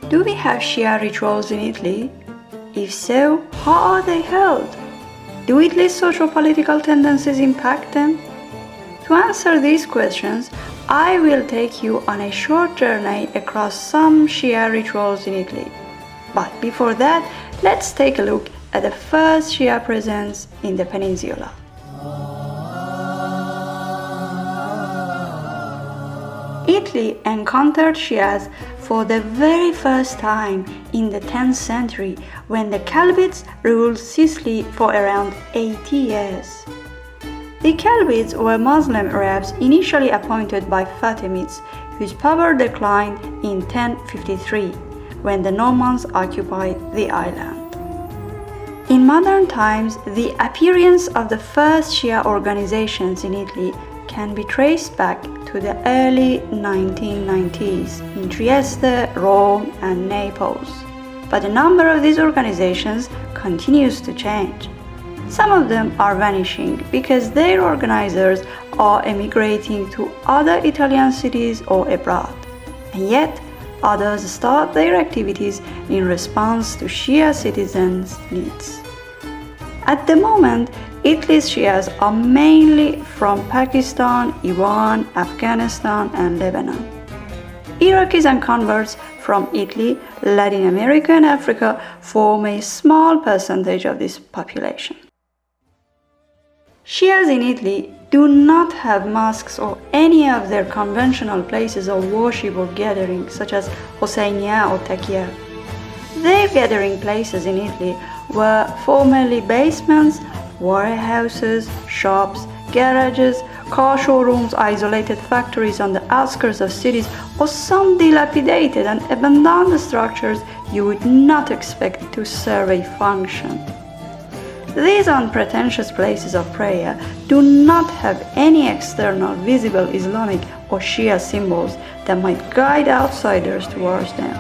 Do we have Shia rituals in Italy? If so, how are they held? Do Italy's socio-political tendencies impact them? To answer these questions, I will take you on a short journey across some Shia rituals in Italy. But before that, let's take a look at the first Shia presence in the peninsula. Italy encountered Shi'as for the very first time in the 10th century when the Caliphs ruled Sicily for around 80 years. The Caliphs were Muslim Arabs initially appointed by Fatimids, whose power declined in 1053 when the Normans occupied the island. In modern times, the appearance of the first Shia organizations in Italy can be traced back to the early 1990s in Trieste, Rome, and Naples. But the number of these organizations continues to change. Some of them are vanishing because their organizers are emigrating to other Italian cities or abroad, and yet others start their activities in response to Shia citizens' needs. At the moment, Italy's Shias are mainly from Pakistan, Iran, Afghanistan, and Lebanon. Iraqis and converts from Italy, Latin America, and Africa form a small percentage of this population. Shias in Italy do not have mosques or any of their conventional places of worship or gathering, such as Ḥusayniya or Taqiyya. Their gathering places in Italy were formerly basements, warehouses, shops, garages, car showrooms, isolated factories on the outskirts of cities, or some dilapidated and abandoned structures you would not expect to serve a function. These unpretentious places of prayer do not have any external visible Islamic or Shia symbols that might guide outsiders towards them.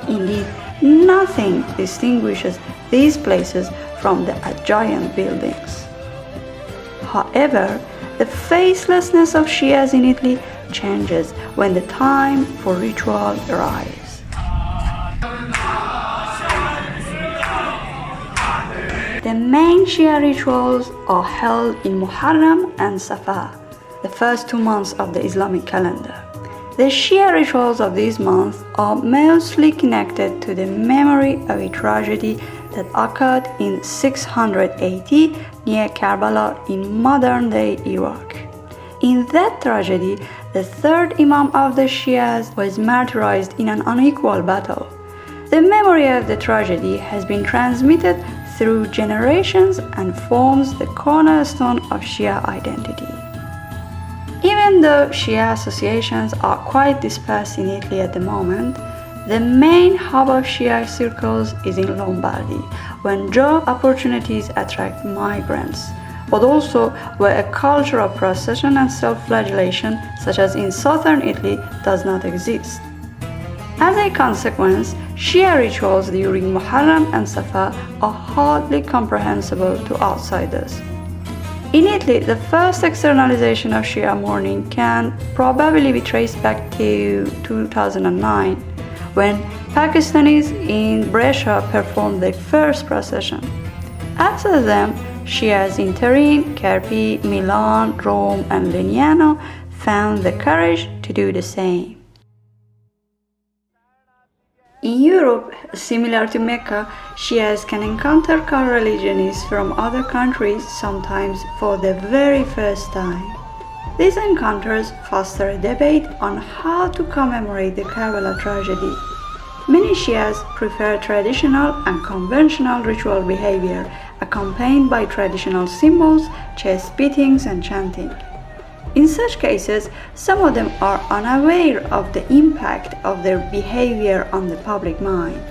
Indeed, nothing distinguishes these places from the adjacent buildings. However, the facelessness of Shias in Italy changes when the time for ritual arrives. The main Shia rituals are held in Muharram and Safar, the first 2 months of the Islamic calendar. The Shia rituals of these months are mostly connected to the memory of a tragedy that occurred in 680 near Karbala in modern-day Iraq. In that tragedy, the third Imam of the Shias was martyrized in an unequal battle. The memory of the tragedy has been transmitted through generations and forms the cornerstone of Shia identity. Even though Shia associations are quite dispersed in Italy at the moment, the main hub of Shia circles is in Lombardy, when job opportunities attract migrants, but also where a culture of procession and self-flagellation, such as in southern Italy, does not exist. As a consequence, Shia rituals during Muharram and Safar are hardly comprehensible to outsiders. In Italy, the first externalization of Shia mourning can probably be traced back to 2009, when Pakistanis in Brescia performed their first procession. After them, Shias in Turin, Carpi, Milan, Rome, and Legnano found the courage to do the same. In Europe, similar to Mecca, Shias can encounter co-religionists from other countries, sometimes for the very first time. These encounters foster a debate on how to commemorate the Karbala tragedy. Many Shias prefer traditional and conventional ritual behavior, accompanied by traditional symbols, chest beatings, and chanting. In such cases, some of them are unaware of the impact of their behavior on the public mind.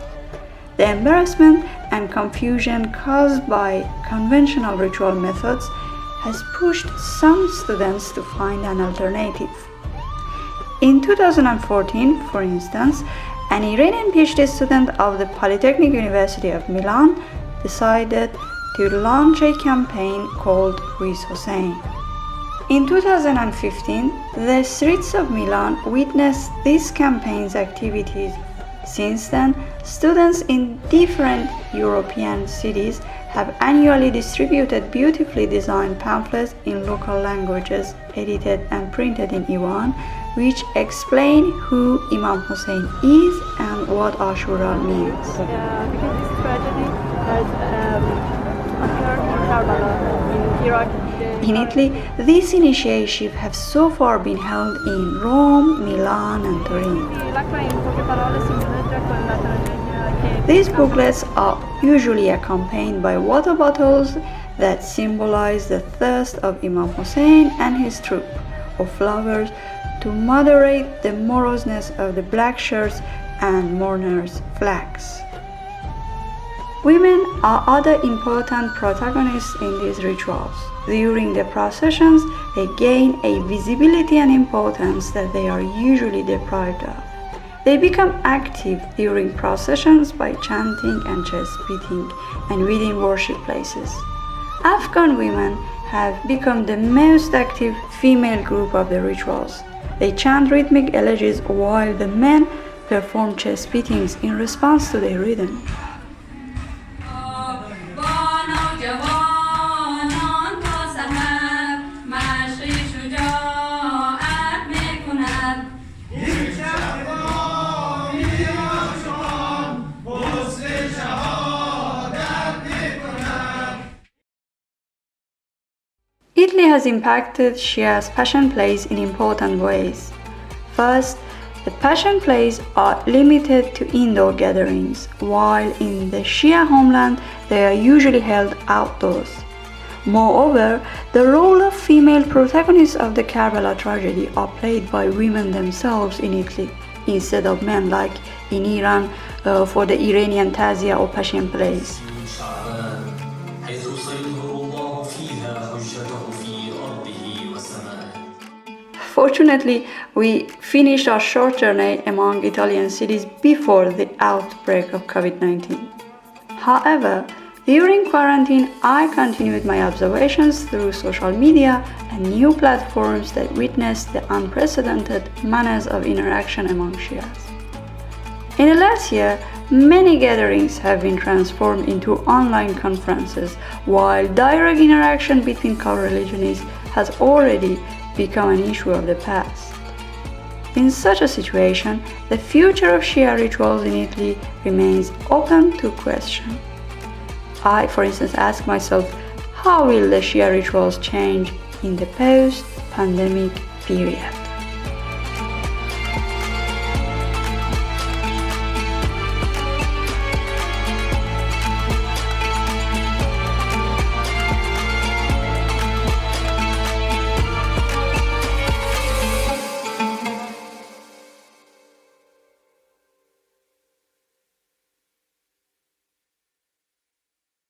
The embarrassment and confusion caused by conventional ritual methods has pushed some students to find an alternative. In 2014, for instance, an Iranian PhD student of the Polytechnic University of Milan decided to launch a campaign called With Ḥusayn. In 2015, the streets of Milan witnessed this campaign's activities Since then, students in different European cities have annually distributed beautifully designed pamphlets in local languages, edited and printed in Iran, which explain who Imam Ḥusayn is and what Ashura means. Because this tragedy has occurred in Karbala, in Iraq. In Italy, this initiative has so far been held in Rome, Milan and Turin. These booklets are usually accompanied by water bottles that symbolize the thirst of Imam Ḥusayn and his troop, or flowers to moderate the moroseness of the black shirts and mourners' flags. Women are other important protagonists in these rituals. During the processions, they gain a visibility and importance that they are usually deprived of. They become active during processions by chanting and chest beating and within worship places. Afghan women have become the most active female group of the rituals. They chant rhythmic elegies while the men perform chest beatings in response to their rhythm. Italy has impacted Shi'as passion plays in important ways. First, the passion plays are limited to indoor gatherings, while in the Shia homeland they are usually held outdoors. Moreover, the role of female protagonists of the Karbala tragedy are played by women themselves in Italy, instead of men like in Iran for the Iranian tazia or passion plays. Fortunately, we finished our short journey among Italian cities before the outbreak of COVID-19. However, during quarantine, I continued my observations through social media and new platforms that witnessed the unprecedented manners of interaction among Shi'as. In the last year, many gatherings have been transformed into online conferences, while direct interaction between co-religionists has already become an issue of the past. In such a situation, the future of Shia rituals in Italy remains open to question. I, for instance, ask myself, how will the Shia rituals change in the post-pandemic period?